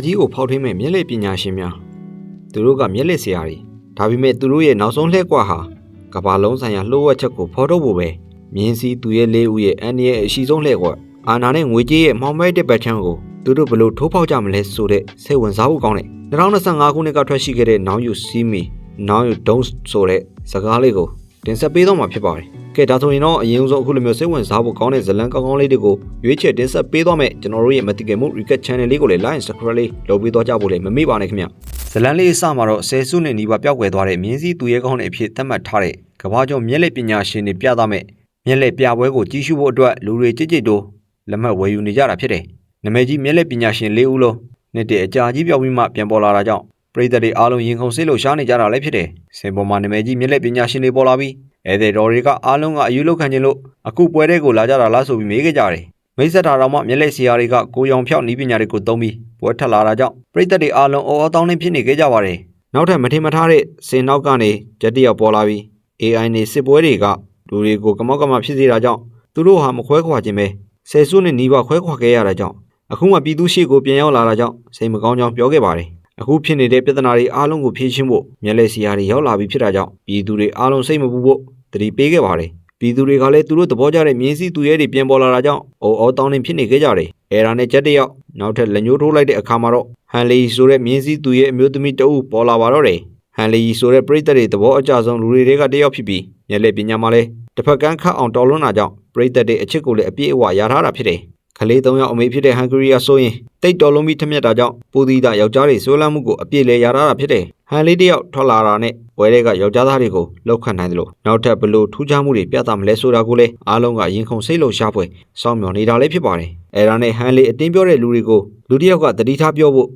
ကြီးကိုဖောက်ထွင်းမဲ့မျက်လက်ပညာရှင်များသူတို့ကမျက်လက်ဆရာတွေဒါပေမဲ့သူတို့ရဲ့နောက်ဆုံးလှည့်ကွာဟာကဘာလုံးဆိုင်ရာလှိုးဝက်ချက်ကိုဖော်ထုတ်ဖို့ပဲမြင်းစည်းသူရဲ့လေးဦးရဲ့အန်ဒီရဲ့အရှိဆုံးလှည့်ကွာအာနာနဲ့ငွေကြေးရဲ့မောင်မိုက်တဲ့ဘက်ချမ်းကိုသူတို့ဘလို့ထိုးဖောက်ကြမလဲဆိုတဲ့စိတ်ဝင်စားဖို့ကောင်းတယ်2025ခုနှစ်ကထွက်ရှိခဲ့တဲ့ Now You See Me Now You Don't ဆိုတဲ့စကားလေးကိုတင်ဆက်ပေးတော့မှာဖြစ်ပါတယ်ကဲဒါဆိုရင်တော့အရင်ဆုံးအခုလိုမျိုးစိတ်ဝင်စားဖို့ကောင်းတဲ့ဇလံကောင်းကောင်းလေးတွေကိုရွေးချယ်တင်ဆက်ပေးသွားမယ်ကျွန်တော်တို့ရဲ့ Mythical Mood Recap Channel လေးကိုလည်း Like and Subscribe လေးလုပ်ပေးသွားကြဖို့လည်းမမေ့ပါနဲ့ခင်ဗျဇလံလေးအစမှာတော့ဆယ်စုနှစ်နီးပါးပျောက်ကွယ်သွားတဲ့မြင်းစည်းသူရဲကောင်းတွေအဖြစ်သတ်မှတ်ထားတဲ့ကမ္ဘာကျော်မျက်လက်ပညာရှင်တွေပြသမဲ့မျက်လက်ပြပွဲကိုကြီးစုဖို့အတွက်လူတွေကြိတ်ကြိတ်တို့လက်မှတ်ဝယ်ယူနေကြတာဖြစ်တယ်နာမည်ကြီးမျက်လက်ပညာရှင်၄ဦးလုံးနှစ်တည်းအကြာကြီးပြောက်ပြီးမှပြန်ပေါ်လာတာကြောင့်ပရိသတ်တွေအားလုံးရင်ခုန်စိတ်လို့ရှားနေကြတာလည်းဖြစ်တယ်စင်ပေါ်မှာနာမည်ကြီးမျက်လက်ပညာရှင်တွေပေါ်လာပြီးဧည့်သည်တော်တွေကအားလုံးကအယူလောက်ခံခြင်းလို့အခုပွဲတဲ့ကိုလာကြတာလားဆိုပြီးမေးခဲ့ကြတယ်မိတ်ဆက်တာတော့မှမျက်လက်ဆရာတွေကကိုရောင်ဖြောက်နီးပညာတွေကိုသုံးပြီးပွဲထက်လာတာကြောင့်ပရိသတ်တွေအားလုံးအော်အော်တောင်းနေဖြစ်နေခဲ့ကြပါတယ်နောက်ထပ်မထင်မထားတဲ့စင်နောက်ကနေဂျက်တယောက်ပေါ်လာပြီး AI နဲ့စစ်ပွဲတွေကလူတွေကိုကမောက်ကမဖြစ်စေတာကြောင့်သူတို့ဟာမခွဲခွာခြင်းပဲဆယ်စုနှစ်နီးပါးခွဲခွာခဲ့ရတာကြောင့်အခုမှပြည်သူရှိကိုပြန်ရောက်လာတာကြောင့်စိတ်မကောင်းကြောင်းပြောခဲ့ပါတယ်အခုဖြစ်နေတဲ့ပြဿနာတွေအားလုံးကိုဖြေရှင်းဖို့မျက်လက်ဆရာတွေရောက်လာပြီးဖြစ်တာကြောင့်ပြည်သူတွေအားလုံးစိတ်မပူဖို့တတိပေးခဲ့ပါတယ်ပြည်သူတွေကလည်းသူတို့သဘောကျတဲ့မြင်းစည်းသူရဲတွေပြန်ပေါ်လာတာကြောင့်အော်တောင်းနေဖြစ်နေခဲ့ကြတယ်အဲဒါနဲ့ချက်တယောက်နောက်ထပ်လက်ညှိုးထိုးလိုက်တဲ့အခါမှာတော့ဟန်လီဆိုတဲ့မြင်းစည်းသူရဲအမျိုးသမီးတအုပ်ပေါ်လာပါတော့တယ်ဟန်လီဆိုတဲ့ပရိသတ်တွေသဘောအကျဆုံးလူတွေကတယောက်ဖြစ်ပြီးမျက်လက်ပညာမှာလည်းတစ်ဖက်ကန်းခတ်အောင်တော်လွန်းတာကြောင့်ပရိသတ်တွေအချစ်ကိုလည်းအပြည့်အဝရထားတာဖြစ်တယ်ကလေး၃ယောက်အမေဖြစ်တဲ့ဟန်ဂရီးယားဆိုရင်တိတ်တော်လုံးပြီးထမျက်တာကြောင့်ပူသီတာယောက်ျားတွေဆွဲလန်းမှုကိုအပြည့်လဲရထားတာဖြစ်တယ်ဟန်လေးတယောက်ထွက်လာတာနဲ့ပွဲတွေကယောက်ျားသားတွေကိုလောက်ခတ်နိုင်တယ်လို့နောက်ထပ်ဘလို့ထူးခြားမှုတွေပြသမလဲဆိုတာကိုလည်းအားလုံးကရင်ခုန်စိတ်လို့ရှားပွဲစောင့်မျှော်နေတာလည်းဖြစ်ပါတယ်အဲဒါနဲ့ဟန်လေးအတင်းပြောတဲ့လူတွေကိုလူတယောက်ကတတိထားပြောဖို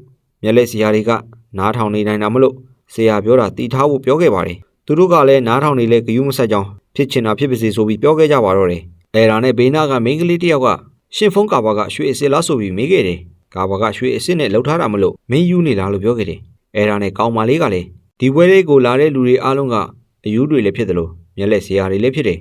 ့မျက်လက်ဆရာတွေကနားထောင်နေနိုင်တာမလို့ဆရာပြောတာတီထားဖို့ပြောခဲ့ပါတယ်သူတို့ကလည်းနားထောင်နေလဲဂယုမဆက်ကြောင်းဖြစ်ချင်တာဖြစ်ပါစေဆိုပြီးပြောခဲ့ကြပါတော့တယ်အဲဒါနဲ့ဘေးနာကမိန်းကလေးတယောက်ကရှင်ဖုန်းကာဘာကရွှေအစ်စ်လားဆိုပြီးမေးခဲ့တယ်ကာဘာကရွှေအစ်စ်နဲ့လှုပ်ထားတာမလို့မင်းယူနေလားလို့ပြောခဲ့တယ်အဲဒါနဲ့ကောင်မလေးကလည်းဒီပွဲလေးကိုလာတဲ့လူတွေအားလုံးကအယူတွေလည်းဖြစ်တယ်လို့မျက်လက်ဆရာတွေလည်းဖြစ်တယ်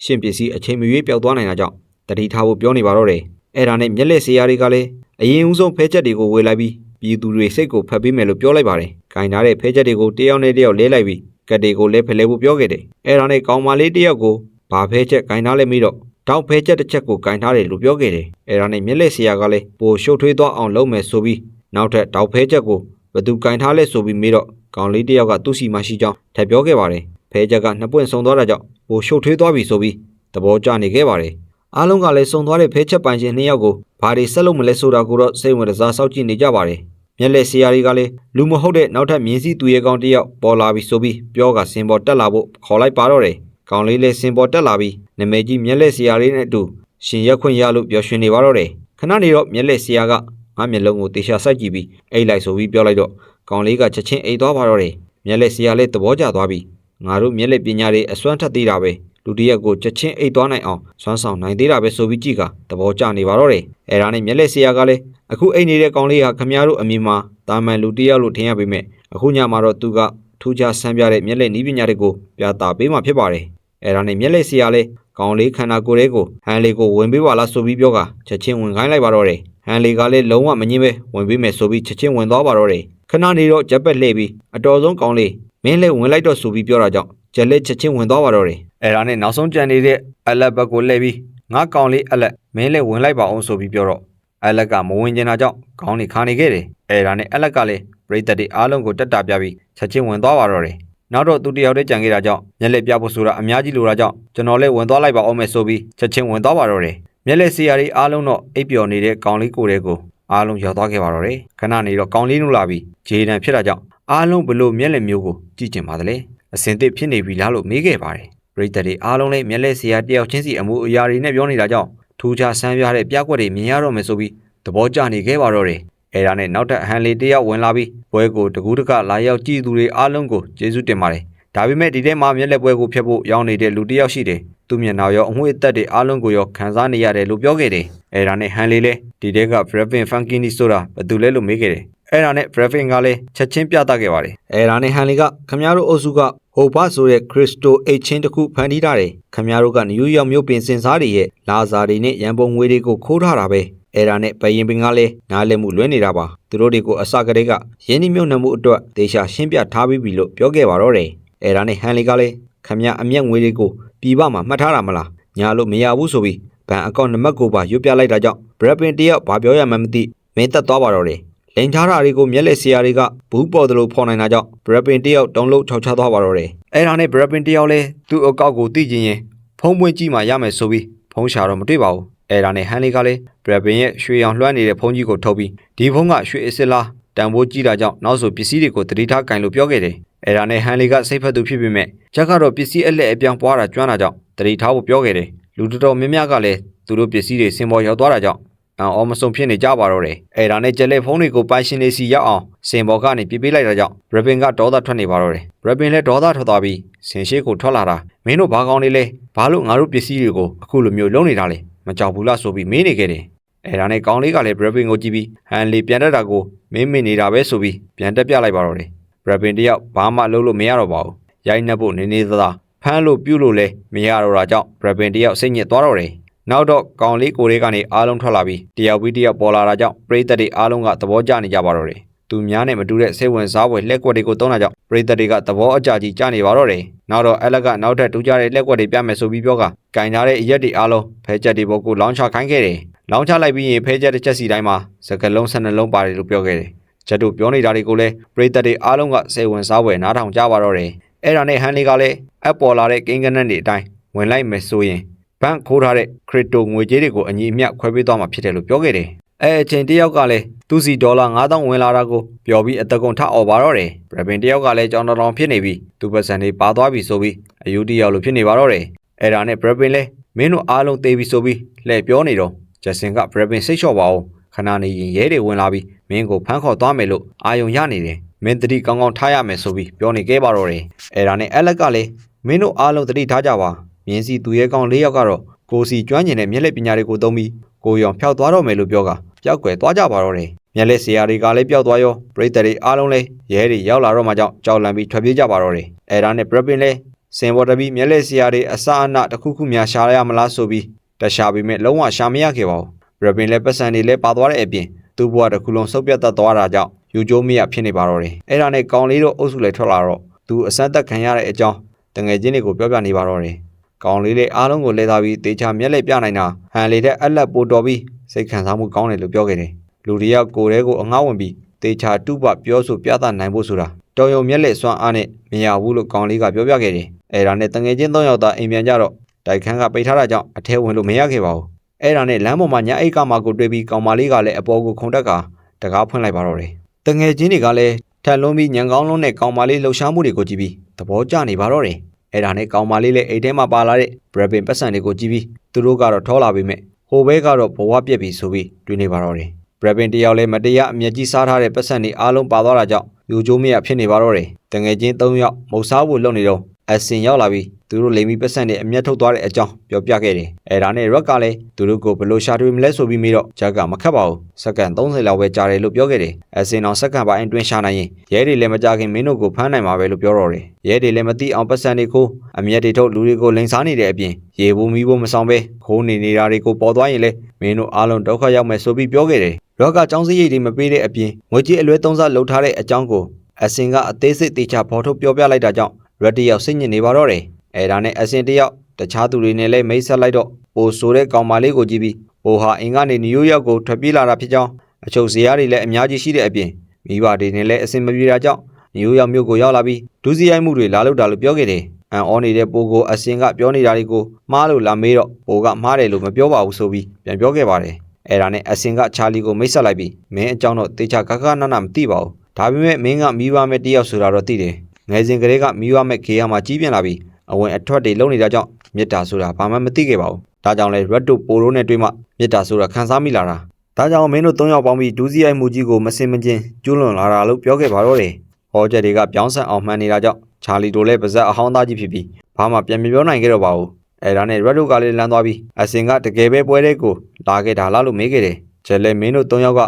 ရှင်ပစ္စည်းအချိန်မရွေးပျောက်သွားနိုင်တာကြောင့်တတိထားဖို့ပြောနေပါတော့တယ်အဲဒါနဲ့မျက်လက်ဆရာတွေကလည်းအရင်ဦးဆုံးဖဲချက်တွေကိုဝေလိုက်ပြီးပြည်သူတွေစိတ်ကိုဖတ်ပေးမယ်လို့ပြောလိုက်ပါတယ်။ခိုင်ထားတဲ့ဖဲချက်တွေကိုတယောက်နဲ့တယောက်လဲလိုက်ပြီးကတ်တွေကိုလည်းဖလဲဖို့ပြောခဲ့တယ်။အဲဒါနဲ့ကောင်မလေးတယောက်ကိုဘာဖဲချက်ခိုင်ထားလဲမိတော့တောက်ဖဲချက်တစ်ချက်ကိုခိုင်ထားတယ်လို့ပြောခဲ့တယ်။အဲဒါနဲ့မျက်လက်ဆရာကလည်းပိုရှုပ်ထွေးသွားအောင်လုပ်မယ်ဆိုပြီးနောက်ထပ်တောက်ဖဲချက်ကိုဘသူခိုင်ထားလဲဆိုပြီးမိတော့ကောင်လေးတယောက်ကသူ့စီမှာရှိကြောင်းထပ်ပြောခဲ့ပါတယ်။ဖဲချက်ကနှစ်ပွင့်ဆုံသွားတာကြောင့်ပိုရှုပ်ထွေးသွားပြီဆိုပြီးသဘောကျနေခဲ့ပါတယ်။အားလုံးကလည်းစုံသွားတဲ့ဖဲချက်ပိုင်ရှင်နှစ်ယောက်ကိုဘာတွေဆက်လုပ်မလဲဆိုတာကိုတော့စိတ်ဝင်စားစောင့်ကြည့်နေကြပါတယ်။မျက်လက်ဆရာတွေကလည်းလူမဟုတ်တဲ့နောက်ထပ်မြင်းစည်းသူရဲကောင်းတယောက်ပေါ်လာပြီးဆိုပြီးပြောကစင်ပေါ်တက်လာဖို့ခေါ်လိုက်ပါတော့တယ်။ကောင်လေးလည်းစင်ပေါ်တက်လာပြီးနာမည်ကြီးမျက်လက်ဆရာလေးနဲ့အတူရှင်ရက်ခွင့်ရလို့ပျော်ရွှင်နေပါတော့တယ်။ခဏနေတော့မျက်လက်ဆရာကငါမျက်လုံးကိုတေချာစိုက်ကြည့်ပြီးအိတ်လိုက်ဆိုပြီးပြောလိုက်တော့ကောင်လေးကချက်ချင်းအိတ်သွားပါတော့တယ်။မျက်လက်ဆရာလည်းသဘောကျသွားပြီးငါတို့မျက်လက်ပညာတွေအစွမ်းထက်သေးတာပဲလူတရက်ကိုချက်ချင်းအိတ်သွားနိုင်အောင်စွမ်းဆောင်နိုင်သေးတာပဲဆိုပြီးကြည့်ကသဘောကျနေပါတော့တယ်။အဲဒါနဲ့မျက်လက်ဆရာကလည်းအခုအိတ်နေတဲ့ကောင်လေးဟာခမည်းတော်အမြင်မှာတာမန်လူတယောက်လို့ထင်ရပေမဲ့အခုညမှာတော့သူကထူးခြားဆန်းပြတဲ့မျက်လက်နီးပညာတွေကိုပြသပေးမှဖြစ်ပါတယ်။အဲဒါနဲ့မျက်လက်ဆရာလည်းကောင်လေးခန္ဓာကိုယ်လေးကိုဟန်လေးကိုဝင်ပေးပါလားဆိုပြီးပြောကချက်ချင်းဝင်ခိုင်းလိုက်ပါတော့တယ်။ဟန်လေးကလည်းလုံးဝမငင်းပဲဝင်ပေးမယ်ဆိုပြီးချက်ချင်းဝင်သွားပါတော့တယ်။ခဏနေတော့ဂျက်ပက်လှည့်ပြီးအတော်ဆုံးကောင်လေးမင်းလည်းဝင်လိုက်တော့ဆိုပြီးပြောတာကြောင့်ဂျက်လက်ချက်ချင်းဝင်သွားပါတော့တယ်။အဲဒါနဲ့နောက်ဆုံးကြံနေတဲ့အလက်ဘက်ကိုလှည့်ပြီးငါကောင်လေးအလက်မင်းလည်းဝင်လိုက်ပါအောင်ဆိုပြီးပြောတော့အလက်ကမဝင်ကျင်တာကြောင့်ခေါင်းနေခါနေခဲ့တယ်။အဲဒါနဲ့အလက်ကလည်းပရိသတ်တွေအားလုံးကိုတက်တာပြပြီးချက်ချင်းဝင်သွားပါတော့တယ်။နောက်တော့သူတယောက်တည်းကြံခဲ့တာကြောင့်မျက်လက်ပြဖို့ဆိုတာအများကြီးလိုတာကြောင့်ကျွန်တော်လည်းဝင်သွားလိုက်ပါအောင်မယ်ဆိုပြီးချက်ချင်းဝင်သွားပါတော့တယ်။မျက်လက်ဆရာတွေအားလုံးတော့အိပ်ပျော်နေတဲ့ကောင်လေးကိုယ်တွေကိုအားလုံးရောက်သွားခဲ့ပါတော့တယ်။ခဏနေတော့ကောင်လေးနှုတ်လာပြီးဂျေဒန်ဖြစ်တာကြောင့်အားလုံးဘလို့မျက်လက်မျိုးကိုကြည့်ကျင်ပါတယ်။အစင်သစ်ဖြစ်နေပြီလားလို့မေးခဲ့ပါတယ်။ပရိသတ်တွေအားလုံးလည်းမျက်လက်ဆရာတယောက်ချင်းစီအမှုအရာတွေနဲ့ပြောနေတာကြောင့်ထူးခြားဆန်းပြတဲ့ပြကွက်တွေမြင်ရတော့မယ်ဆိုပြီးသဘောကျနေခဲ့ပါတော့တယ်။အဲဒါနဲ့နောက်ထပ်ဟန်လေးတယောက်ဝင်လာပြီးပွဲကိုတကူးတကလာရောက်ကြည့်သူတွေအားလုံးကိုကျေးဇူးတင်ပါတယ်။ဒါပေမဲ့ဒီထဲမှာမျက်လက်ပွဲကိုဖျက်ဖို့ရောက်နေတဲ့လူတယောက်ရှိတယ်။သူ့မျက်နှာရောအငွေ့အသက်တွေအားလုံးကိုရောခံစားနေရတယ်လို့ပြောခဲ့တယ်။အဲဒါနဲ့ဟန်လေးလည်းဒီထဲက Brevin Funkini ဆိုတာဘယ်သူလဲလို့မေးခဲ့တယ်။အဲဒါနဲ့ Brevin ကလည်းချက်ချင်းပြသခဲ့ပါတယ်။အဲဒါနဲ့ဟန်လေးကခမရတို့အုပ်စုကဟိုဘဆိုတဲ့ခရစ်စတိုအိတ်ချင်းတစ်ခုဖန်တီးထားတယ်။ခမရတို့ကနယူးယောက်မြို့ပင်စင်စားတွေရဲ့လာဇာတွေနဲ့ရန်ပုံငွေတွေကိုခိုးထားတာပဲ အဲ့ဒါနဲ့ဘယင်ပင်ကလည်းနားလည်မှုလွဲနေတာပါသူတို့တွေကိုအစကတည်းကရင်းနှီးမြှုပ်နှံမှုအတွက်ဒေရှာရှင်းပြထားပြီးပြီလို့ပြောခဲ့ပါတော့တယ်အဲ့ဒါနဲ့ဟန်လီကလည်းခမရအမျက်ငွေတွေကိုပြည်ပမှာမှတ်ထားတာမလားညာလို့မရဘူးဆိုပြီးဘဏ်အကောင့်နံပါတ်ကိုပါရွတ်ပြလိုက်တာကြောင့်ဘရက်ပင်တယောက်ဘာပြောရမှန်းမသိမင်းသက်သွားပါတော့တယ်လိန်ထားတာတွေကိုမျက်လက်ဆရာတွေကဘူးပေါ်တယ်လို့ဖော်နိုင်တာကြောင့်ဘရက်ပင်တယောက်တုံးလုံးထောက်ချသွားပါတော့တယ်အဲ့ဒါနဲ့ဘရက်ပင်တယောက်လည်းသူ့အကောင့်ကိုသိချင်ရင်ဖုံးပွင့်ကြည့်မှရမယ်ဆိုပြီးဖုံးရှာတော့မတွေ့ပါဘူးအဲ့ဒါနဲ့ဟန်လီကလည်းဘရက်ပင်ရဲ့ရွှေရောင်လွှမ်းနေတဲ့ဖုံးကြီးကိုထုတ်ပြီးဒီဖုံးကရွှေအစ်စ်လားတန်ဖိုးကြီးတာကြောင့်နောက်ဆိုပစ္စည်းတွေကိုတတိထားကင်လို့ပြောခဲ့တယ်အဲ့ဒါနဲ့ဟန်လီကစိတ်ဖက်သူဖြစ်ပေမဲ့ချက်ကတော့ပစ္စည်းအလက်အပြောင်းပွားတာကျွမ်းတာကြောင့်တတိထားဖို့ပြောခဲ့တယ်လူတော်များများကလည်းသူတို့ပစ္စည်းတွေစင်ပေါ်ရောက်သွားတာကြောင့်အော်မဆုံးဖြစ်နေကြပါတော့တယ်အဲ့ဒါနဲ့ကျက်လက်ဖုန်းတွေကိုပိုင်ရှင်လေးစီရောက်အောင်စင်ပေါ်ကနေပြပေးလိုက်တာကြောင့်ဘရပင်ကဒေါသထွက်နေပါတော့တယ်ဘရပင်လည်းဒေါသထွက်သွားပြီးစင်ရှိကိုထွက်လာတာမင်းတို့ဘာကောင်းနေလဲဘာလို့ငါတို့ပစ္စည်းတွေကိုအခုလိုမျိုးလုံးနေတာလဲမကြောက်ဘူးလားဆိုပြီးမေးနေခဲ့တယ်အဲ့ဒါနဲ့ကောင်းလေးကလည်းဘရပင်ကိုကြည့်ပြီးဟန်လီပြန်တက်တာကိုမင်းမင်းနေတာပဲဆိုပြီးပြန်တက်ပြလိုက်ပါတော့တယ်ဘရပင်တယောက်ဘာမှလုပ်လို့မရတော့ပါဘူးရိုက်နှက်ဖို့နေနေသားဖမ်းလို့ပြုတ်လို့လဲမရတော့တာကြောင့်ဘရပင်တယောက်စိတ်ညစ်သွားတော့တယ်နောက်တော့ကောင်လေးကိုလေးကနေအားလုံးထွက်လာပြီးတယောက်ပြီးတယောက်ပေါ်လာတာကြောင့်ပရိသတ်တွေအားလုံးကသဘောကျနေကြပါတော့တယ်သူများနဲ့မတူတဲ့စိတ်ဝင်စားဖွယ်လက်ကွက်တွေကိုတုံးတာကြောင့်ပရိသတ်တွေကသဘောအကျကြီးကျနေပါတော့တယ်နောက်တော့အလက်ကနောက်ထပ်တူကြတဲ့လက်ကွက်တွေပြမယ်ဆိုပြီးပြောကကင်ထားတဲ့အရက်တွေအားလုံးဖဲချက်တွေပေါ်ကိုလောင်းချခိုင်းခဲ့တယ်လောင်းချလိုက်ပြီးရင်ဖဲချက်တစ်ချက်စီတိုင်းမှာစကလုံး12လုံးပါတယ်လို့ပြောခဲ့တယ်ချက်တို့ပြောနေတာတွေကိုလည်းပရိသတ်တွေအားလုံးကစိတ်ဝင်စားဖွယ်နားထောင်ကြပါတော့တယ်အဲ့ဒါနဲ့ဟန်လီကလည်းအပေါ်လာတဲ့ကိန်းကနန်းတွေအတိုင်းဝင်လိုက်မယ်ဆိုရင်ဘန်ခိုးထားတဲ့ခရစ်တိုငွေကြေးတွေကိုအညီအမျှခွဲပေးသွားမှာဖြစ်တယ်လို့ပြောခဲ့တယ်။အချိန်တယောက်ကလည်းသူစီဒေါ်လာ9000ဝင်လာတာကိုပျော်ပြီးအသက်ကုန်ထအော်ပါတော့တယ်။ဘရပင်တယောက်ကလည်းကြောင်တောင်ဖြစ်နေပြီးသူပတ်စံတွေပါသွားပြီဆိုပြီးအယူတယောက်လိုဖြစ်နေပါတော့တယ်။အဲ့ဒါနဲ့ဘရပင်လည်းမင်းတို့အားလုံးသေပြီဆိုပြီးလှည့်ပြောနေတော့ဂျက်ဆင်ကဘရပင်စိတ်လျှော့ပါအောင်ခဏနေရင်ရဲတွေဝင်လာပြီးမင်းကိုဖမ်းခေါ်သွားမယ်လို့အာယုံရနေတယ်။မင်းတတိကောင်းကောင်းထားရမယ်ဆိုပြီးပြောနေခဲ့ပါတော့တယ်။အဲ့ဒါနဲ့အလက်ကလည်းမင်းတို့အားလုံးတတိထားကြပါမြင်းစီသူရဲကောင်း၄ယောက်ကတော့ကိုစီကျွမ်းကျင်တဲ့မျက်လက်ပညာတွေကိုသုံးပြီးကိုရောင်ဖျောက်သွားတော့မယ်လို့ပြောကပျောက်ကွယ်သွားကြပါတော့တယ်မျက်လက်ဆရာတွေကလည်းပျောက်သွားရောပရိသတ်တွေအားလုံးလည်းရဲတွေရောက်လာတော့မှကြောက်လန့်ပြီးထွက်ပြေးကြပါတော့တယ်အဲ့ဒါနဲ့ဘရပင်လည်းစင်ပေါ်တပြီးမျက်လက်ဆရာတွေအစအနတစ်ခုခုများရှာရမလားဆိုပြီးတရှာပြီးမဲ့လုံးဝရှာမရခဲ့ပါဘူးဘရပင်လည်းပတ်စံတွေလည်းပါသွားတဲ့အပြင်သူ့ဘဝတစ်ခုလုံးဆုတ်ပြတ်သွားတာကြောင့်ယူကျိုးမရဖြစ်နေပါတော့တယ်အဲ့ဒါနဲ့ကောင်လေးတို့အုပ်စုလည်းထွက်လာတော့သူအစမ်းသက်ခံရတဲ့အကြောင်းတငယ်ချင်းတွေကိုပြောပြနေပါတော့တယ်ကောင်လေးလေးအားလုံးကိုလဲထားပြီးတေချာမျက်လက်ပြနိုင်တာဟန်လေးတဲ့အလက်ပိုတော်ပြီးစိတ်ခံစားမှုကောင်းတယ်လို့ပြောခဲ့တယ်လူတွေကကိုယ်တဲကိုအငှားဝင်ပြီးတေချာတုပပြောဆိုပြသနိုင်ဖို့ဆိုတာတော်ရုံမျက်လက်စွမ်းအားနဲ့မရဘူးလို့ကောင်လေးကပြောပြခဲ့တယ်အဲ့ဒါနဲ့တငယ်ချင်း3ယောက်သားအိမ်ပြန်ကြတော့တိုက်ခန်းကပိတ်ထားတာကြောင့်အထဲဝင်လို့မရခဲ့ပါဘူးအဲ့ဒါနဲ့လမ်းပေါ်မှာညအိတ်ကမှာကိုတွေ့ပြီးကောင်မလေးကလည်းအပေါ်ကိုခုန်တက်ကတကားဖွင့်လိုက်ပါတော့တယ်တငယ်ချင်းတွေကလည်းထက်လုံးပြီးညံကောင်းလုံးနဲ့ကောင်မလေးလှုပ်ရှားမှုတွေကိုကြည့်ပြီးသဘောကျနေပါတော့တယ်အဲ့ဒါနဲ့ကောင်မလေးလည်းအိတ်ထဲမှာပါလာတဲ့ဘရပင်ပတ်စံတွေကိုကြည့်ပြီးသူတို့ကတော့ထောလာပြီးမြဲဟိုဘဲကတော့ဘဝပြက်ပြီဆိုပြီးတွေးနေပါတော့တယ်ဘရပင်တယောက်လည်းမတရားအမျက်ကြီးစားထားတဲ့ပတ်စံတွေအားလုံးပါသွားတာကြောင့်ယူကျိုးမရဖြစ်နေပါတော့တယ်တငယ်ချင်း3ယောက်မုတ်စားဖို့လုပ်နေတော့အစင်ရောက်လာပြီးသူတို့လိမ်ပြီးပတ်စံတွေအမျက်ထုတ်သွားတဲ့အကြောင်းပြောပြခဲ့တယ်အဲ့ဒါနဲ့ရက်ကလည်းသူတို့ကိုဘလို့ရှာတွေမလဲဆိုပြီးမိတော့ဂျက်ကမခတ်ပါဘူးစက္ကန့်30လောက်ပဲကြာတယ်လို့ပြောခဲ့တယ်အစင်အောင်စက္ကန့်ပိုင်းအတွင်းရှာနိုင်ရင်ရဲတွေလည်းမကြခင်မင်းတို့ကိုဖမ်းနိုင်မှာပဲလို့ပြောတော့တယ်ရဲတွေလည်းမသိအောင်ပတ်စံတွေကိုအမျက်တွေထုတ်လူတွေကိုလိန်စားနေတဲ့အပြင်ရေဘူးမီးဘူးမဆောင်ပဲခိုးနေတာတွေကိုပေါ်သွားရင်လည်းမင်းတို့အားလုံးဒုက္ခရောက်မယ်ဆိုပြီးပြောခဲ့တယ်ရောက်ကចောင်းစရိတ်တွေမပေးတဲ့အပြင်ငွေကြေးအလွဲသုံးစားလုပ်ထားတဲ့အကြောင်းကိုအစင်ကအသေးစိတ်တေချာဖော်ထုတ်ပြောပြလိုက်တာကြောင့်ရက်တယောက်စိတ်ညစ်နေပါတော့တယ်အဲ့ဒါနဲ့အစင်တယောက်တခြားသူတွေနဲ့လည်းမိတ်ဆက်လိုက်တော့ပိုဆိုတဲ့ကောင်မလေးကိုကြည့်ပြီးပိုဟာအင်ကနေနယူးယောက်ကိုထွက်ပြေးလာတာဖြစ်ကြောင်းအချုပ်ဇယားတွေလည်းအများကြီးရှိတဲ့အပြင်မိဘတွေနဲ့လည်းအစင်မပြေတာကြောင့်နယူးယောက်မြို့ကိုရောက်လာပြီးဒုစရိုက်မှုတွေလာလုပ်တာလို့ပြောခဲ့တယ်အန်အောနေတဲ့ပိုကိုအစင်ကပြောနေတာတွေကိုမှားလို့လာမေးတော့ပိုကမှားတယ်လို့မပြောပါဘူးဆိုပြီးပြန်ပြောခဲ့ပါတယ်အဲ့ဒါနဲ့အစင်ကချာလီကိုမိတ်ဆက်လိုက်ပြီးမင်းအကြောင်းတော့တေချာကကနနမသိပါဘူးဒါပေမဲ့မင်းကမိဘမဲ့တယောက်ဆိုတာတော့သိတယ်ငယ်စဉ်ကလေးကမိဘမဲ့ခေရမှာကြီးပြင်းလာပြီးအဝင်အထွက်တွေလုံနေတာကြောင့်မေတ္တာဆိုတာဘာမှမသိခဲ့ပါဘူးဒါကြောင့်လဲရက်တို့ပိုရိုးနဲ့တွေ့မှမေတ္တာဆိုတာခံစားမိလာတာဒါကြောင့်မင်းတို့3ယောက်ပေါင်းပြီးဒူးစီရိုက်မှုကြီးကိုမစင်မချင်းကျွလွန်လာတာလို့ပြောခဲ့ပါတော့တယ်ဟောချက်တွေကပြောင်းဆန်အောင်မှန်နေတာကြောင့်ချာလီတို့လည်းပါဇက်အဟောင်းသားကြီးဖြစ်ပြီးဘာမှပြန်မပြောနိုင်ခဲ့တော့ပါဘူးအဲ့ဒါနဲ့ရက်တို့ကလည်းလမ်းသွားပြီးအစင်ကတကယ်ပဲပွဲတဲ့ကိုလာခဲ့တာလားလို့မေးခဲ့တယ်ကျဲလဲမင်းတို့3ယောက်က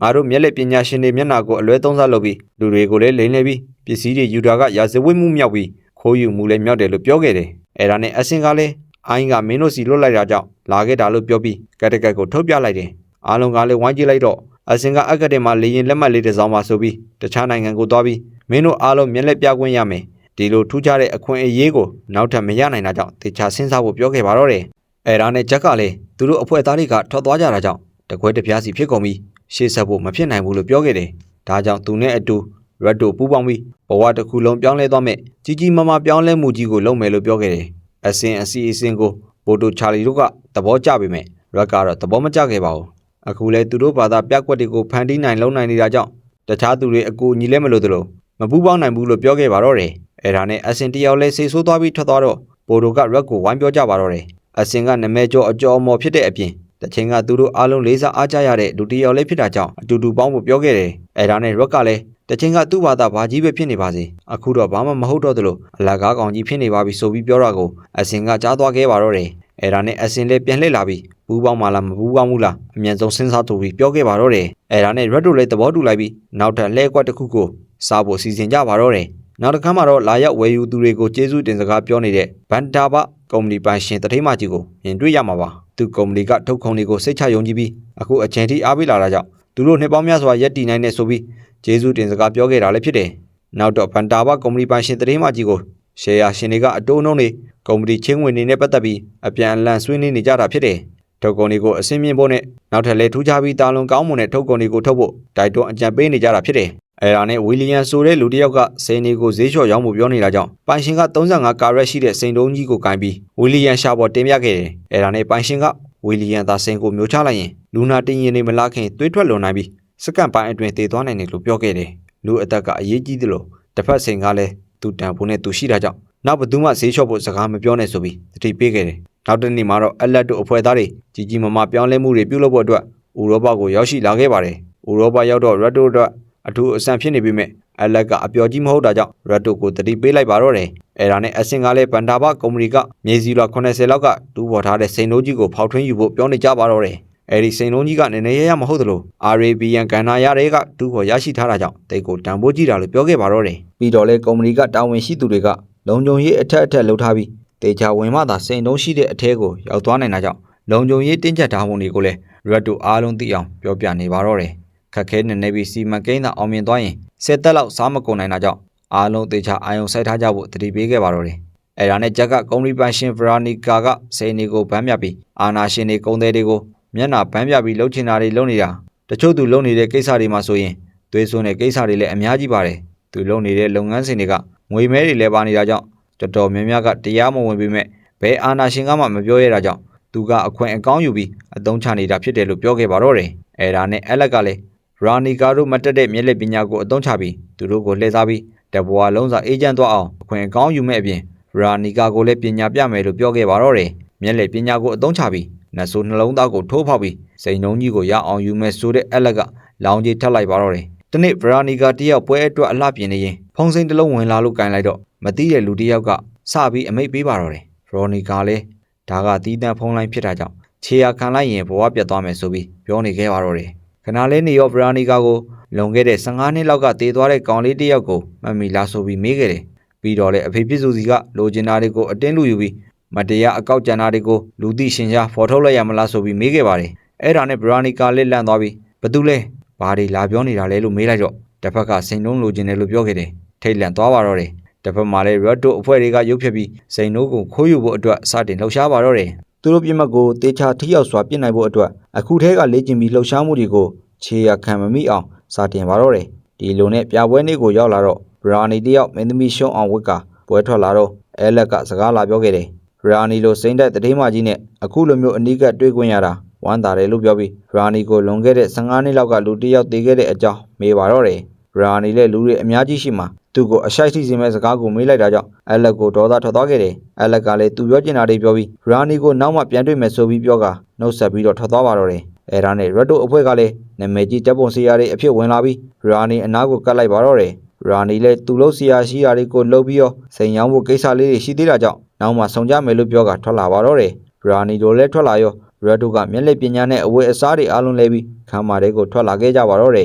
ငါတို့မျက်လက်ပညာရှင်တွေမျက်နှာကိုအလွဲသုံးစားလုပ်ပြီးလူတွေကိုလည်းလိမ်လည်ပြီးပစ္စည်းတွေယူတာကရာဇဝတ်မှုမြောက်ပြီးခိုးယူမှုလည်းမြောက်တယ်လို့ပြောခဲ့တယ်အဲ့ဒါနဲ့အစင်ကလည်းအိုင်းကမင်းတို့စီလွတ်လိုက်တာကြောင့်လာခဲ့တာလို့ပြောပြီးကတ်တကတ်ကိုထုတ်ပြလိုက်တယ် အားလုံးကလည်းဝိုင်းကြည့်လိုက်တော့အစင်ကအကတဲ့မှာလေရင်လက်မှတ်လေးတစ်စောင်းပါဆိုပြီးတခြားနိုင်ငံကိုသွားပြီးမင်းတို့အားလုံးမျက်လက်ပြခွင့်ရမယ်ဒီလိုထူးခြားတဲ့အခွင့်အရေးကိုနောက်ထပ်မရနိုင်တာကြောင့်တေချာစဉ်းစားဖို့ပြောခဲ့ပါတော့တယ်အဲ့ဒါနဲ့ဂျက်ကလည်းသူတို့အဖွဲ့သားတွေကထွက်သွားကြတာကြောင့်တကွဲတပြားစီဖြစ်ကုန်ပြီးရှေ့ဆက်ဖို့မဖြစ်နိုင်ဘူးလို့ပြောခဲ့တယ်ဒါကြောင့်သူနဲ့အတူရက်တို့ပူးပေါင်းပြီးဘဝတစ်ခုလုံးပြောင်းလဲသွားမယ်ကြီးကြီးမားမားပြောင်းလဲမှုကြီးကိုလုပ်မယ်လို့ပြောခဲ့တယ်အစင်အစီအစဉ်ကိုဘိုတိုချာလီတို့ကသဘောကျပေမဲ့ရက်ကတော့သဘောမကျခဲ့ပါဘူးအခုလဲသူတို့ဘာသာပြက်ကွက်တွေကိုဖန်တီးနိုင်လုံနိုင်နေတာကြောင့်တခြားသူတွေအကူအညီလဲမလို့သလိုမပူးပေါင်းနိုင်ဘူးလို့ပြောခဲ့ပါတော့တယ်အဲ့ဒါနဲ့အစင်တယောက်လဲဆေးဆိုးသွားပြီးထွက်သွားတော့ဘိုတိုကရက်ကိုဝိုင်းပြောကြပါတော့တယ်အစင်ကနမဲကျော်အကျော်အမော်ဖြစ်တဲ့အပြင်တချိန်ကသူတို့အားလုံးလေးစားအားကြရတဲ့လူတစ်ယောက်လေးဖြစ်တာကြောင့်အတူတူပေါင်းဖို့ပြောခဲ့တယ်အဲ့ဒါနဲ့ရက်ကလည်းတချိန်ကသူ့ဘာသာဘာကြီးပဲဖြစ်နေပါစေအခုတော့ဘာမှမဟုတ်တော့သလိုအလကားကောင်ကြီးဖြစ်နေပါပြီဆိုပြီးပြောတာကိုအစင်ကကြားသွားခဲ့ပါတော့တယ်အဲ့ဒါနဲ့အစင်လည်းပြန်လှည့်လာပြီးပူးပေါင်းမှလားမပူးပေါင်းဘူးလားအမြန်ဆုံးစဉ်းစားတူပြီးပြောခဲ့ပါတော့တယ်အဲ့ဒါနဲ့ရက်တို့လည်းသဘောတူလိုက်ပြီးနောက်ထပ်လှည့်ကွက်တစ်ခုကိုစားဖို့စီစဉ်ကြပါတော့တယ်နောက်တစ်ခါမှတော့လာရောက်ဝယ်ယူသူတွေကိုကျေးဇူးတင်စကားပြောနေတဲ့ဘန်တာဘကုမ္ပဏီပိုင်ရှင်တထိမကြီးကိုမြင်တွေ့ရမှာပါသူကုမ္ပဏီကထုတ်ကုန်တွေကိုစိတ်ချယုံကြည်ပြီးအခုအချိန်ထိအားပေးလာတာကြောင့်သူတို့နှစ်ပေါင်းများစွာရက်တည်နိုင်နေဆိုပြီးကျေးဇူးတင်စကားပြောခဲ့တာလည်းဖြစ်တယ်နောက်တော့ဘန်တာဘကုမ္ပဏီပိုင်ရှင်တထိမကြီးကိုရှယ်ယာရှင်တွေကအတိုးနှုန်းတွေကုမ္ပဏီချင်းဝင်တွေနဲ့ပတ်သက်ပြီးအပြန်အလှန်ဆွေးနွေးနေကြတာဖြစ်တယ်ထုတ်ကုန်တွေကိုအစင်းမြင့်ဖို့နဲ့နောက်ထပ်လည်းထူးခြားပြီးတာလွန်ကောင်းမွန်တဲ့ထုတ်ကုန်တွေကိုထုတ်ဖို့တိုက်တွန်းအကြံပေးနေကြတာဖြစ်တယ်အဲ့ဒါနဲ့ဝီလီယံဆိုတဲ့လူတစ်ယောက်ကစိန်တွေကိုဈေးလျှော့ရောင်းဖို့ပြောနေတာကြောင့်ပိုင်ရှင်က35ကာရက်ရှိတဲ့စိန်တုံးကြီးကိုကင်ပြီးဝီလီယံရှာပေါ်တင်ပြခဲ့တယ်အဲ့ဒါနဲ့ပိုင်ရှင်ကဝီလီယံသာစိန်ကိုမျိုးချလိုက်ရင်လူနာတင်ရင်နေမလားခင်သွေးထွက်လွန်နိုင်ပြီးစက္ကန့်ပိုင်းအတွင်းတည်သွားနိုင်တယ်လို့ပြောခဲ့တယ်လူအသက်ကအရေးကြီးသလိုတစ်ဖက်စိန်ကလည်းသူတန်ဖိုးနဲ့သူရှိတာကြောင့်နောက်ဘသူမှဈေးလျှော့ဖို့စကားမပြောနဲ့ဆိုပြီးတတိပေးခဲ့တယ်နောက်တစ်နေ့မှာတော့အလက်တို့အဖွဲ့သားတွေကြီးကြီးမားမားပြောင်းလဲမှုတွေပြုလုပ်ဖို့အတွက်ဥရောပကိုရောက်ရှိလာခဲ့ပါတယ်ဥရောပရောက်တော့ရက်တို့အတွက်အထူးအဆန်ဖြစ်နေပြီမဲ့အလက်ကအပျော်ကြီးမဟုတ်တာကြောင့်ရက်တို့ကိုတတိပေးလိုက်ပါတော့တယ်အဲ့ဒါနဲ့အစင်ကလည်းဘန်ဒါဘကုမ္ပဏီကမြေစီလွာ80လောက်ကတူးပေါ်ထားတဲ့စိန်လုံးကြီးကိုဖောက်ထွင်းယူဖို့ပြောနေကြပါတော့တယ်အဲ့ဒီစိန်လုံးကြီးကနည်းနည်းရမဟုတ်သလိုအာရေဘီယန်ကန်နာရတွေကတူးပေါ်ရရှိထားတာကြောင့်တိတ်ကိုတန်ဖိုးကြီးတာလို့ပြောခဲ့ပါတော့တယ်ပြီးတော့လေကုမ္ပဏီကတာဝန်ရှိသူတွေကလုံခြုံရေးအထက်လှုပ်ထားပြီးတေချာဝင်မှသာစိန်လုံးရှိတဲ့အထဲကိုရောက်သွားနိုင်တာကြောင့်လုံခြုံရေးတင်းကျပ်ထားပုံတွေကိုလည်းရက်တို့အားလုံးသိအောင်ပြောပြနေပါတော့တယ်ခက်ခဲနေပြီးစီမံကိန်းသာအောင်မြင်သွားရင်10သက်လောက်စားမကုန်နိုင်တာကြောင့်အားလုံးတေချာအာယုံစိုက်ထားကြဖို့တတိပေးခဲ့ပါတော့တယ်အဲ့ဒါနဲ့ဂျက်ကကုမ္ပဏီပိုင်ရှင်ဗရာနီကာကစိန်တွေကိုဗန်းပြပြီးအာနာရှင်တွေကုန်သည်တွေကိုမျက်နှာဗန်းပြပြီးလှုပ်ချင်တာတွေလုပ်နေတာတချို့သူလုပ်နေတဲ့ကိစ္စတွေမှာဆိုရင်သွေးစွန်းတဲ့ကိစ္စတွေလည်းအများကြီးပါတယ်သူလုပ်နေတဲ့လုပ်ငန်းစဉ်တွေကငွေမဲတွေလည်းပါနေတာကြောင့်တော်တော်များများကတရားမဝင်ပေမဲ့ဘယ်အာနာရှင်ကမှမပြောရတာကြောင့်သူကအခွင့်အကောင်းယူပြီးအသုံးချနေတာဖြစ်တယ်လို့ပြောခဲ့ပါတော့တယ်အဲ့ဒါနဲ့အလက်ကလည်းရာနီကာတို့မတက်တဲ့မျက်လက်ပညာကိုအသုံးချပြီးသူတို့ကိုလှည့်စားပြီးတဘွားလုံးစာအေဂျင့်သွားအောင်အခွင့်အကောင်းယူမဲ့အပြင်ရာနီကာကိုလည်းပညာပြမယ်လို့ပြောခဲ့ပါတော့တယ်မျက်လက်ပညာကိုအသုံးချပြီးနတ်ဆိုးနှလုံးသားကိုထိုးဖောက်ပြီးစိန်နှုံးကြီးကိုရအောင်ယူမယ်ဆိုတဲ့အလက်ကလောင်ကြီးထပ်လိုက်ပါတော့တယ်တနေ့ဗရာနီကာတယောက်ပွဲအတွက်အလှပြင်နေရင်ဖုံးစိန်တစ်လုံးဝင်လာလို့ကင်လိုက်တော့မသိတဲ့လူတစ်ယောက်ကစပြီးအမိတ်ပေးပါတော့တယ်ရော်နီကာလည်းဒါကတီးတန့်ဖုံးလိုင်းဖြစ်တာကြောင့်ခြေရခံလိုက်ရင်ဘဝပြတ်သွားမယ်ဆိုပြီးပြောနေခဲ့ပါတော့တယ်ခဏလေးနေရောဗရာနီကာကိုလွန်ခဲ့တဲ့15နှစ်လောက်ကတည်သွားတဲ့ကောင်လေးတစ်ယောက်ကိုမမီလာဆိုပြီးမေးခဲ့တယ်ပြီးတော့လေအဖေဖြစ်သူစီကလိုချင်တာတွေကိုအတင်းလူယူပြီးမတရားအကောက်ကြံတာတွေကိုလူသိရှင်ကြားဖော်ထုတ်လိုက်ရမလားဆိုပြီးမေးခဲ့ပါတယ်အဲ့ဒါနဲ့ဗရာနီကာလည်းလန့်သွားပြီးဘသူလဲဘာတွေလာပြောနေတာလဲလို့မေးလိုက်တော့တစ်ဖက်ကစိန်လုံးလိုချင်တယ်လို့ပြောခဲ့တယ်ထိတ်လန့်သွားပါတော့တယ်တစ်ဖက်မှာလည်းရက်တို့အဖွဲ့တွေကရုပ်ဖြစ်ပြီးစိန်နိုးကိုခိုးယူဖို့အတွက်စတင်လှုပ်ရှားပါတော့တယ်သူတို့ပြစ်မှတ်ကိုတေချာထိရောက်စွာပြစ်နိုင်ဖို့အတွက်အခုထဲကလေ့ကျင့်ပြီးလှုပ်ရှားမှုတွေကိုခြေရခံမမိအောင်စတင်ပါတော့တယ်ဒီလိုနဲ့ပြပွဲနေ့ကိုရောက်လာတော့ဗရာနီတယောက်မင်းသမီးရှုံးအောင်ဝစ်ကပွဲထွက်လာတော့အဲလက်ကစကားလာပြောခဲ့တယ်ဗရာနီလိုစိမ့်တဲ့တတိမကြီးနဲ့အခုလိုမျိုးအနီးကပ်တွေ့ခွင့်ရတာဝမ်းသာတယ်လို့ပြောပြီးဗရာနီကိုလွန်ခဲ့တဲ့15နှစ်လောက်ကလူတစ်ယောက်တည်ခဲ့တဲ့အကြောင်းမေးပါတော့တယ်ဗရာနီလည်းလူတွေအများကြီးရှိမှသူ့ကိုအရှိုက်ထိစင်မဲ့စကားကိုမေးလိုက်တာကြောင့်အလက်ကိုဒေါသထွက်သွားခဲ့တယ်အလက်ကလည်းသူပြောချင်တာတွေပြောပြီးဗရာနီကိုနောက်မှပြန်တွေ့မယ်ဆိုပြီးပြောကနှုတ်ဆက်ပြီးတော့ထွက်သွားပါတော့တယ်အဲဒါနဲ့ရက်တို့အဖွဲ့ကလည်းနာမည်ကြီးတပ်ပုံစီယာတွေအဖြစ်ဝင်လာပြီးဗရာနီအနားကိုကတ်လိုက်ပါတော့တယ်ဗရာနီလည်းသူ့လို့စီယာရှိရာတွေကိုလှုပ်ပြီးတော့စိန်ရောင်းဖို့ကိစ္စလေးတွေရှိသေးတာကြောင့်နောက်မှဆောင်ကြမယ်လို့ပြောကထွက်လာပါတော့တယ်ဗရာနီတို့လည်းထွက်လာရောရက်တို့ကမျက်လက်ပညာနဲ့အဝတ်အစားတွေအားလုံးလဲပြီးခမ်းမာတဲ့ကိုထွက်လာခဲ့ကြပါတော့တယ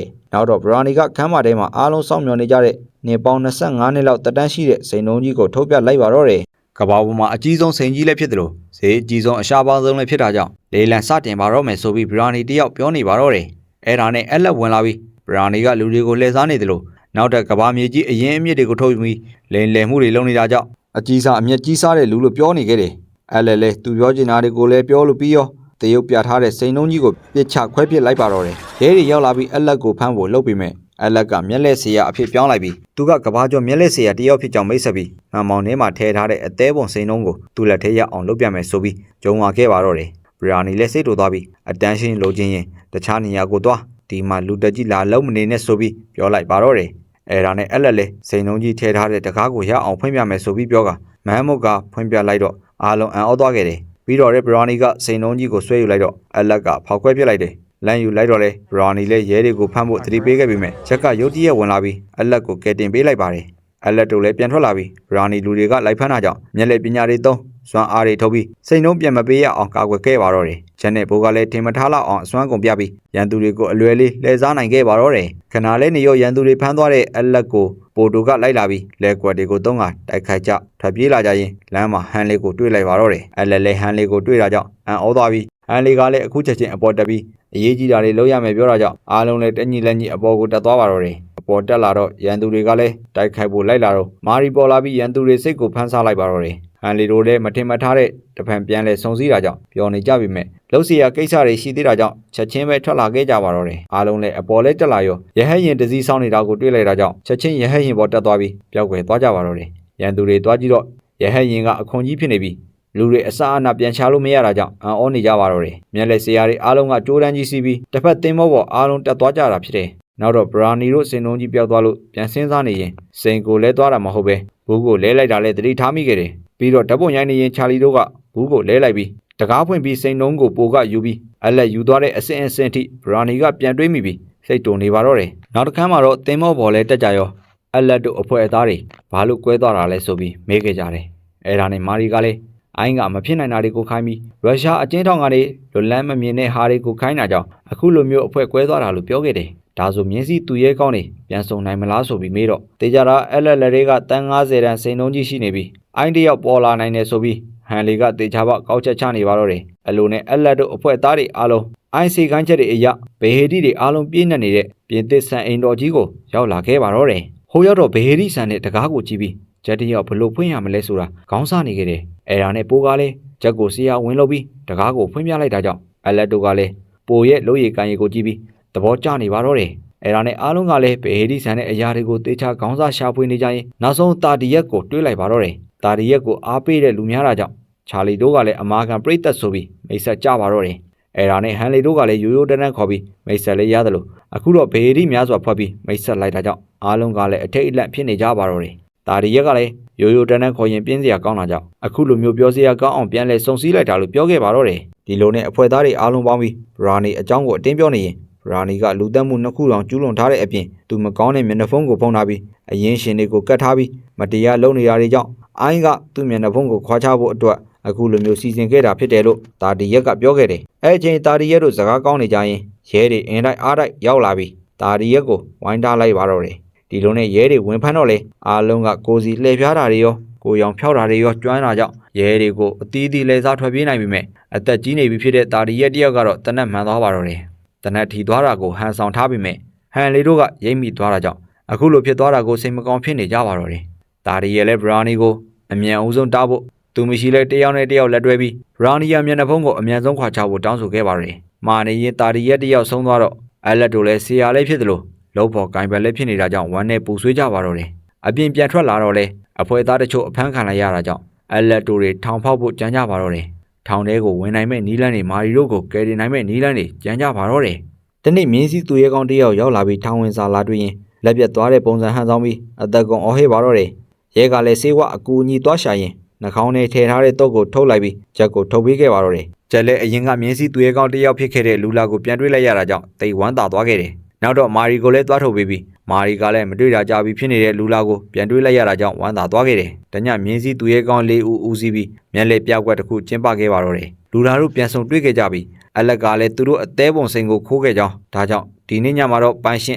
်နောက်တော့ဗရာနီကခမ်းမာတဲ့မှာအားလုံးစောင့်မျှော်နေကြတဲ့နေပေါင်း25နှစ်လောက်တက်တန်းရှိတဲ့စိန်လုံးကြီးကိုထုတ်ပြလိုက်ပါတော့တယ် ကဘာပေါ်မှာအကြီးဆုံးစိန်ကြီးလည်းဖြစ်တယ်လို့ဈေးအကြီးဆုံးအရှာပေါင်းဆုံးလည်းဖြစ်တာကြောင့်လေလံစတင်ပါတော့မယ်ဆိုပြီးဘရာနီတယောက်ပြောနေပါတော့တယ်အဲ့ဒါနဲ့အလက်ဝင်လာပြီးဘရာနီကလူတွေကိုလှည့်စားနေတယ်လို့နောက်ထပ်ကဘာမြေကြီးအရင်အမြစ်တွေကိုထုတ်ပြီးလိန်လည်မှုတွေလုပ်နေတာကြောင့်အကြီးစားအမြက်ကြီးစားတဲ့လူလို့ပြောနေခဲ့တယ်အဲ့လည်းလေသူပြောချင်တာတွေကိုလည်းပြောလို့ပြီးရောတရုတ်ပြထားတဲ့စိန်နှုံးကြီးကိုပြစ်ချခွဲပစ်လိုက်ပါတော့တယ်ရဲတွေရောက်လာပြီးအလက်ကိုဖမ်းဖို့လုပ်ပြီးမဲ့အလက်ကမျက်လက်ဆရာအဖြစ်ပြောင်းလိုက်ပြီးသူကကဘာကျော်မျက်လက်ဆရာတယောက်ဖြစ်ကြောင်းမိတ်ဆက်ပြီးငမောင်ထဲမှာထဲထားတဲ့အသေးပုံစိန်နှုံးကိုသူ့လက်ထဲရောက်အောင်လုပ်ပြမယ်ဆိုပြီးဂျုံဝါခဲ့ပါတော့တယ်ဘရာနီလည်းစိတ်တူသွားပြီးအတန်းရှင်းလိုချင်ရင်တခြားနေရာကိုသွားဒီမှာလူတက်ကြီးလာလုံးမနေနဲ့ဆိုပြီးပြောလိုက်ပါတော့တယ်အဲ့ဒါနဲ့အလက်လည်းစိန်နှုံးကြီးထဲထားတဲ့တကားကိုရအောင်ဖွင့်ပြမယ်ဆိုပြီးပြောကမဟမုတ်ကဖွင့်ပြလိုက်တော့အားလုံးအံ့ဩသွားခဲ့တယ်ပြီးတော့ဘရာနီကစိန်နှုံးကြီးကိုဆွဲယူလိုက်တော့အလက်ကဖောက်ခွဲပစ်လိုက်တယ်လမ်းယူလိုက်တော့လေဘရာနီလည်းရဲတွေကိုဖမ်းဖို့သတိပေးခဲ့ပြီးမြဲချက်ကရုတ်တရက်ဝင်လာပြီးအလက်ကိုကယ်တင်ပေးလိုက်ပါတယ်အလက်တို့လည်းပြန်ထွက်လာပြီးဘရာနီလူတွေကလိုက်ဖမ်းတာကြောင့်မျက်လက်ပညာတွေသုံးစွမ်းအားတွေထုတ်ပြီးစိတ်နှုံးပြန်မပေးရအောင်ကာကွယ်ခဲ့ပါတော့တယ်ချက်နဲ့ဘိုးကလည်းထင်မထားလောက်အောင်အစွမ်းကုန်ပြပြီးရန်သူတွေကိုအလွယ်လေးလှည့်စားနိုင်ခဲ့ပါတော့တယ်ခဏလေးနေရောရန်သူတွေဖမ်းသွားတဲ့အလက်ကိုပိုတိုကလိုက်လာပြီးလဲကွက်တွေကိုသုံးကတိုက်ခိုက်ကြထွက်ပြေးလာကြရင်လမ်းမှာဟန်လေးကိုတွေ့လိုက်ပါတော့တယ်အလက်လည်းဟန်လေးကိုတွေ့တာကြောင့်အံ့ဩသွားပြီးဟန်လေးကလည်းအခုချက်ချင်းအပေါ်တက်ပြီးအရေးကြီးတာတွေလုပ်ရမယ်ပြောတာကြောင့်အားလုံးလည်းတညီလက်ညီအပေါ်ကိုတက်သွားပါတော့တယ်အပေါ်တက်လာတော့ရန်သူတွေကလည်းတိုက်ခိုက်ဖို့လိုက်လာတော့မာရီပေါ်လာပြီးရန်သူတွေစိတ်ကိုဖမ်းဆားလိုက်ပါတော့တယ်ဟန်လီတို့လည်းမထင်မှတ်ထားတဲ့တဖန်ပြန်လဲစုံစည်းတာကြောင့်ပျော်နေကြပြီမဲ့လှုပ်စီရကိစ္စတွေရှိသေးတာကြောင့်ချက်ချင်းပဲထွက်လာခဲ့ကြပါတော့တယ်အားလုံးလည်းအပေါ်လဲတက်လာရောရဟတ်ရင်တစည်းဆောင်နေတာကိုတွေ့လိုက်တာကြောင့်ချက်ချင်းရဟတ်ရင်ပေါ်တက်သွားပြီးပျောက်ကွယ်သွားကြပါတော့တယ်ရန်သူတွေသွားကြည့်တော့ရဟတ်ရင်ကအခွန်ကြီးဖြစ်နေပြီးလူတွေအစအနပြန်ချလို့မရတာကြောင့်အံ့ဩနေကြပါတော့တယ်မျက်လက်စရာတွေအားလုံးကကြိုးတန်းကြီးစီးပြီးတစ်ဖက်သင်းမောပေါ်အားလုံးတက်သွားကြတာဖြစ်တယ်နောက်တော့ဘရာနီတို့စင်လုံးကြီးပျောက်သွားလို့ပြန်စင်းစားနေရင်စိန်ကိုလဲသွားတာမဟုတ်ပဲဘူးကိုလဲလိုက်တာလဲသတိထားမိခဲ့တယ်ပြီးတော့ဓာတ်ပုံရိုင်းနေရင်ချာလီတို့ကဘူးကိုလဲလိုက်ပြီးတကားဖွင့်ပြီးစိန်နှုံးကိုပိုကယူပြီးအလက်ယူသွားတဲ့အစင်အစင်ထိဘရာနီကပြန်တွေးမိပြီးစိတ်တုန်နေပါတော့တယ်နောက်တစ်ခါမှတော့သင်းမောပေါ်လဲတက်ကြရောအလက်တို့အဖွဲအသားတွေဘာလို့ကွဲသွားတာလဲဆိုပြီးမေးခဲ့ကြတယ်အဲ့ဒါနဲ့မာရီကလည်းအိုင်းကမဖြစ်နိုင်တာတွေကိုခိုင်းပြီးရုရှားအကျဉ်းထောင်ကနေလွတ်လန်းမမြင်တဲ့ဟာတွေကိုခိုင်းတာကြောင့်အခုလိုမျိုးအဖွဲကွဲသွားတာလို့ပြောခဲ့တယ်ဒါဆိုမြင်းစီသူရဲကောင်းနေပြန်စုံနိုင်မလားဆိုပြီးမေးတော့တေကြတာအလက်လက်တွေကတန်း90တန်းစိန်နှုံးကြီးရှိနေပြီးအိုင်းတယောက်ပေါ်လာနိုင်တယ်ဆိုပြီးဟန်လီကတေချာပေါက်ကောက်ချက်ချနေပါတော့တယ်အလိုနဲ့အလက်တို့အဖွဲသားတွေအားလုံးအိုင်းစီခိုင်းချက်တွေအရဘေဟေဒီတွေအားလုံးပြည့်နေနေတဲ့ပြင်သစ်ဆန်အိမ်တော်ကြီးကိုရောက်လာခဲ့ပါတော့တယ်ဟိုရောက်တော့ဘေဟေဒီဆန်နဲ့တကားကိုကြည့်ပြီးချက်တယောက်ဘလို့ဖွင့်ရမလဲဆိုတာခေါင်းစားနေခဲ့တယ်အဲ့ဒါနဲ့ပိုးကလည်းချက်ကိုဆရာဝင်လို့ပြီးတကားကိုဖွင့်ပြလိုက်တာကြောင့်အလက်တို့ကလည်းပိုရဲ့လို့ရည်ကန်ရီကိုကြည့်ပြီးသဘောကျနေပါတော့တယ်အဲ့ဒါနဲ့အားလုံးကလည်းဘေဟေဒီဆန်နဲ့အရာတွေကိုတေချာခေါင်းစားရှာဖွေနေကြရင်နောက်ဆုံးတာဒီရက်ကိုတွေးလိုက်ပါတော့တယ်တာဒီရက်ကိုအားပေးတဲ့လူများတာကြောင့်ချာလီတို့ကလည်းအမာခံပြိတ်သက်ဆိုပြီးမိတ်ဆက်ကြပါတော့တယ်အဲ့ဒါနဲ့ဟန်လီတို့ကလည်းရိုးရိုးတန်းတန်းခေါ်ပြီးမိတ်ဆက်လေးရတယ်လို့အခုတော့ဘေဟေဒီများစွာဖွက်ပြီးမိတ်ဆက်လိုက်တာကြောင့်အားလုံးကလည်းအထိတ်အလန့်ဖြစ်နေကြပါတော့တယ်တာဒီရက်ကလည်းရိုးရိုးတန်းတန်းခေါ်ရင်ပြင်းစရာကောင်းတာကြောင့်အခုလိုမျိုးပြောစရာကောင်းအောင်ပြန်လဲစုံစည်းလိုက်တာလို့ပြောခဲ့ပါတော့တယ်ဒီလိုနဲ့အဖွဲသားတွေအားလုံးပေါင်းပြီးဘရာနီအကြောင်းကိုအတင်းပြောနေရင်ဘရာနီကလူသက်မှုနှစ်ခုတောင်ကျူးလွန်ထားတဲ့အပြင်သူမကောင်းတဲ့မျက်နှာဖုံးကိုဖုံးထားပြီးအရင်ရှင်တွေကိုကတ်ထားပြီးမတရားလုပ်နေတာတွေကြောင့်အိုင်းကသူ့မျက်နှာဖုံးကိုခွာချဖို့အတွက်အခုလိုမျိုးစီစဉ်ခဲ့တာဖြစ်တယ်လို့တာဒီရက်ကပြောခဲ့တယ်အဲ့အချိန်တာဒီရက်တို့စကားကောင်းနေကြရင်ရဲတွေအင်တိုက်အားတိုက်ရောက်လာပြီးတာဒီရက်ကိုဝိုင်းထားလိုက်ပါတော့တယ်ဒီလိုနဲ့ရဲတွေဝင်ဖမ်းတော့လေအားလုံးကကိုစီလှည့်ပြားတာတွေရောကိုရောင်ဖြောက်တာတွေရောကျွမ်းတာကြောင့်ရဲတွေကိုအသီးသီးလဲစားထွက်ပြေးနိုင်ပြီမဲ့အသက်ကြီးနေပြီဖြစ်တဲ့တာဒီရက်တယောက်ကတော့တနက်မှန်သွားပါတော့တယ်တနက်ထီသွားတာကိုဟန်ဆောင်ထားပြီမဲ့ဟန်လေးတို့ကရိပ်မိသွားတာကြောင့်အခုလိုဖြစ်သွားတာကိုစိတ်မကောင်းဖြစ်နေကြပါတော့တယ်တာဒီရက်လည်းဘရာနီကိုအမြန်အုံဆုံးတားဖို့သူမရှိလဲတယောက်နဲ့တယောက်လက်တွဲပြီးဘရာနီယာမျက်နှာဖုံးကိုအမြန်ဆုံးခွာချဖို့တောင်းဆိုခဲ့ပါတော့တယ်မာနေရင်တာဒီရက်တယောက်ဆုံးသွားတော့အလက်တို့လည်းဆရာလည်းဖြစ်တယ်လို့လုံးဖို့ဂိုင်ဘက်လည်းဖြစ်နေတာကြောင့်ဝမ်းနဲ့ပူဆွေးကြပါတော့တယ်အပြင်ပြန်ထွက်လာတော့လေအဖွဲသားတချို့အဖမ်းခံလိုက်ရတာကြောင့်အလက်တို့တွေထောင်ဖောက်ဖို့ကြမ်းကြပါတော့တယ်ထောင်ထဲကိုဝင်နိုင်မဲ့နီးလန်းတွေမာရီတို့ကိုကယ်တင်နိုင်မဲ့နီးလန်းတွေကြမ်းကြပါတော့တယ်တနေ့မြင်းစည်းသူရဲကောင်းတယောက်ရောက်လာပြီးထောင်ဝင်စာလာတွေ့ရင်လက်ပြတ်သွားတဲ့ပုံစံဟန်ဆောင်ပြီးအသက်ကုန်အော်ဟစ်ပါတော့တယ်ရဲကလည်းဆေးဝါအကူအညီသွားရှာရင်နှာခေါင်းထဲထည့်ထားတဲ့တုပ်ကိုထုတ်လိုက်ပြီးချက်ကိုထုတ်ပေးခဲ့ပါတော့တယ်ကျက်လည်းအရင်ကမြင်းစည်းသူရဲကောင်းတယောက်ဖြစ်ခဲ့တဲ့လူလာကိုပြန်တွေ့လိုက်ရတာကြောင့်တိတ်ဝမ်းသာသွားခဲ့တယ်နောက်တော့မာရီကိုလည်းသွားထုတ်ပေးပြီးမာရီကလည်းမတွေ့တာကြပြီးဖြစ်နေတဲ့လူလာကိုပြန်တွေ့လိုက်ရတာကြောင့်ဝမ်းသာသွားခဲ့တယ်။တညမြင်းစည်းသူရဲကောင်း၄ဦးဦးစီးပြီးမျက်လက်ပြောက်ွက်တစ်ခုကျင်းပခဲ့ပါတော့တယ်။လူလာတို့ပြန်ဆုံတွေ့ခဲ့ကြပြီးအလက်ကလည်းသူတို့အသေးပုံစိန်ကိုခိုးခဲ့ကြောင်းဒါကြောင့်ဒီနေ့ညမှာတော့ပိုင်ရှင်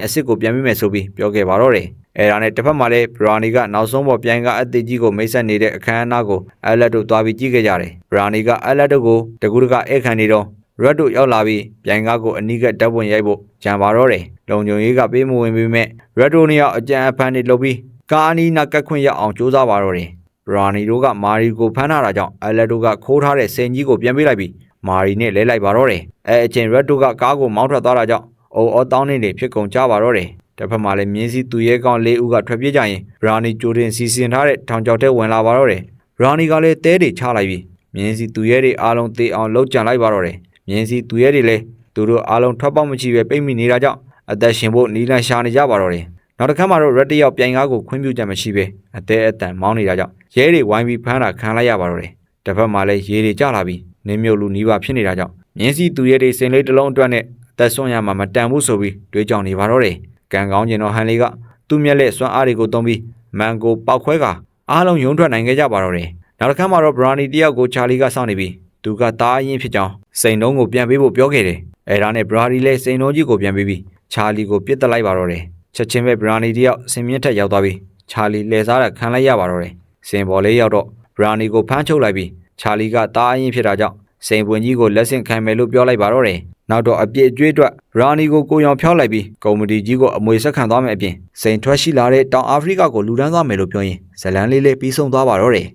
အစ်စ်ကိုပြန်ပြီးမယ်ဆိုပြီးပြောခဲ့ပါတော့တယ်။ အဲဒါနဲ့တစ်ဖက်မှာလည်းဘရာနီကနောက်ဆုံးပေါ်ပြိုင်ကအသစ်ကြီးကိုမိတ်ဆက်နေတဲ့အခမ်းအနားကိုအလက်တို့သွားပြီးကြည့်ခဲ့ကြတယ်ဘရာနီကအလက်တို့ကိုတကူတကဧည့်ခံနေတော့ရက်တို့ရောက်လာပြီးပြိုင်ကားကိုအနီးကတပ်ပွင့်ရိုက်ဖို့ကြံပါတော့တယ်လုံခြုံရေးကပေးမဝင်ပေမဲ့ရက်တို့နှစ်ယောက်အကြံအဖန်တွေလုပ်ပြီးကားအနီးနားကတ်ခွင့်ရအောင်ကြိုးစားပါတော့တယ်ဘရာနီတို့ကမာရီကိုဖမ်းထားတာကြောင့်အလက်တို့ကခိုးထားတဲ့စိန်ကြီးကိုပြန်ပေးလိုက်ပြီးမာရီနဲ့လဲလိုက်ပါတော့တယ်အချိန်ရက်တို့ကကားကိုမောင်းထွက်သွားတာကြောင့်အုံအောတောင်းနေဖြစ်ကုန်ကြပါတော့တယ်တစ်ဖက်မှာလည်းမြင်းစီသူရဲကောင်း၄ဦးကထွက်ပြေးကြရင်ဘရာနီဂျိုဒင်စီစဉ်ထားတဲ့ထောင်ချောက်ထဲဝင်လာပါတော့တယ်ဘရာနီကလည်းတဲတွေချလိုက်ပြီးမြင်းစီသူရဲတွေအားလုံးသေအောင်လှုပ်ကြံလိုက်ပါတော့တယ်မြင်းစီသူရဲတွေလည်းသူတို့အားလုံးထွက်ပေါက်မရှိပဲပိတ်မိနေတာကြောင့်အသက်ရှင်ဖို့နီးလန့်ရှာနေကြပါတော့တယ်နောက်တစ်ခါမှတော့ရက်တယောက်ပြိုင်ကားကိုခွင့်ပြုချက်မရှိပဲအသေးအတန်မောင်းနေတာကြောင့်ရဲတွေဝိုင်းပြီးဖမ်းတာခံလိုက်ရပါတော့တယ်တစ်ဖက်မှာလည်းရေတွေကျလာပြီးနင်းမြုပ်လူနီးပါဖြစ်နေတာကြောင့်မြင်းစီသူရဲတွေစိန်လေးတစ်လုံးအတွက်နဲ့အသက်ဆုံးရမှာမတန်ဘူးဆိုပြီးတွေးကြောင်နေပါတော့တယ်ကံကောင်းကျင်တော့ဟန်လေးကသူ့မျက်လက်စွမ်းအားတွေကိုသုံးပြီးမန်ကိုပောက်ခွဲကအားလုံးယုံထွက်နိုင်ခဲ့ကြပါတော့တယ်နောက်တစ်ခါမှတော့ဘရာနီတယောက်ကိုချာလီကစောင့်နေပြီးသူကတားအရင်ဖြစ်ကြောင်းစိန်တုံးကိုပြန်ပေးဖို့ပြောခဲ့တယ်အဲဒါနဲ့ဘရာနီလည်းစိန်တုံးကြီးကိုပြန်ပေးပြီးချာလီကိုပြစ်တက်လိုက်ပါတော့တယ်ချက်ချင်းပဲဘရာနီတယောက်စင်မြင့်ထက်ရောက်သွားပြီးချာလီလဲစားတာခံလိုက်ရပါတော့တယ်စင်ပေါ်လေးရောက်တော့ဘရာနီကိုဖမ်းချုပ်လိုက်ပြီးချာလီကတားအရင်ဖြစ်တာကြောင့်စိန်ပွင့်ကြီးကိုလက်ဆင့်ခံမယ်လို့ပြောလိုက်ပါတော့တယ်နောက်တော့အပြစ်အကျွေးအတွက်ဘရာနီကိုကိုရောင်ဖျောက်လိုက်ပြီးကုမ္ပဏီကြီးကိုအမွေဆက်ခံသွားမယ်အပြင်စိန်ထွက်ရှိလာတဲ့တောင်အာဖရိကကိုလူဒန်းသွားမယ်လို့ပြောရင်ဇလန်းလေးလေးပြီးဆုံးသွားပါတော့တယ်